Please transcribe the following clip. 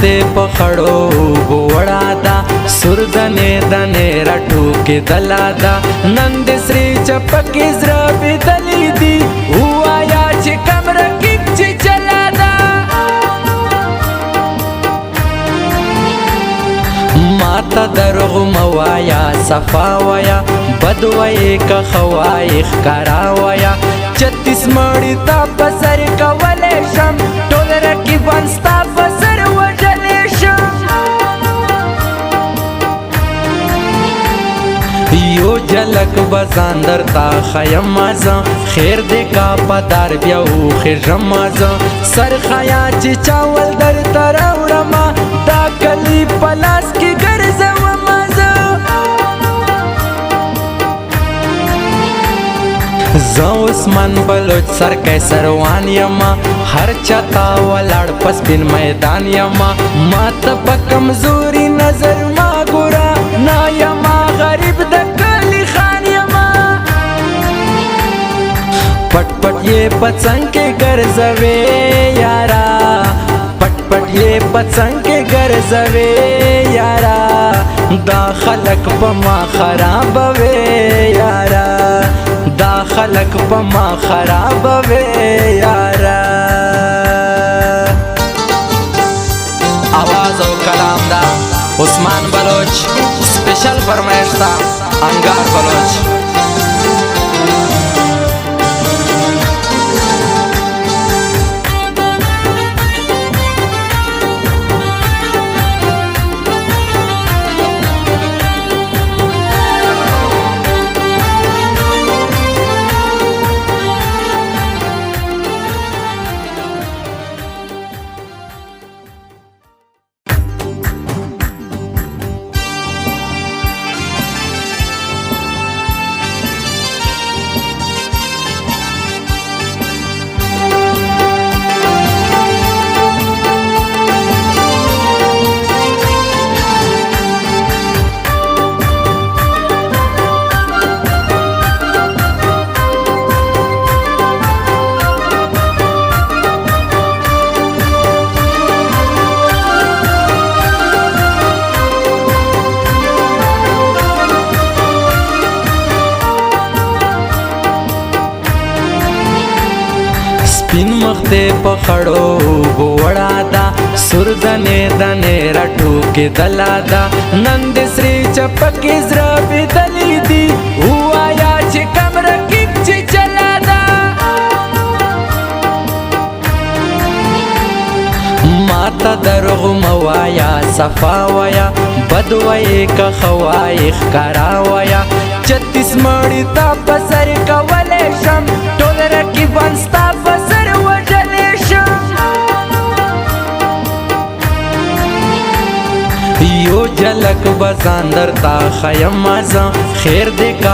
دې په خړو وړا دا سر دنې دنې راټوکې دلا دا نن دې سرې چپکې زړه بېدلې دي ووایا چې کم رقیب چې چلا دا ماته دروغ مه وایا صفا وایا بد وایې که ښه وایې ښکارا وایا 36 مړي تا په سر کولی شم ټول رقیبان ستا په سر وژلی شم یو جلک به ځان درته ښیمه زه خیر دې کا پدار بیا وخېژمه زه سر ښایه چې چاول درته راوړمه دا کلي په لاس کې ګرځومه زه زه عثمان بلوچ سرکی سروان یما هر چاته ولاړ په سپین میدان یما ما ته په کمزوري نظر ما ګوره نه یما غریب د کلي خان یما پټ پټ یې په څنګ کې ګرځوې یارا پټ پټ یې په څنګ کې ګرځوې یارا دا خلک په ما خرابوي یارا دا خلق پا ما خراب وے یارا آواز او کلام دا عثمان بلوچ سپیشل فرمائش دا انگار بلوچ سپین مخ دې په خړو وړا دا سر دنې دنې راټوکې دلا دا نن دې سرې چپکې زړه بېدلې دي ووایا چې کم رقیب چې چلا دا ماته دروغ مه وایا صفا وایا بد وایې که ښه وایې ښکارا وایا 36 مړي تا په سر کولی شم ټول رقیبان ستا په سر وژلی شم یو جلک به ځان درته ښیمه زه خیر دې کا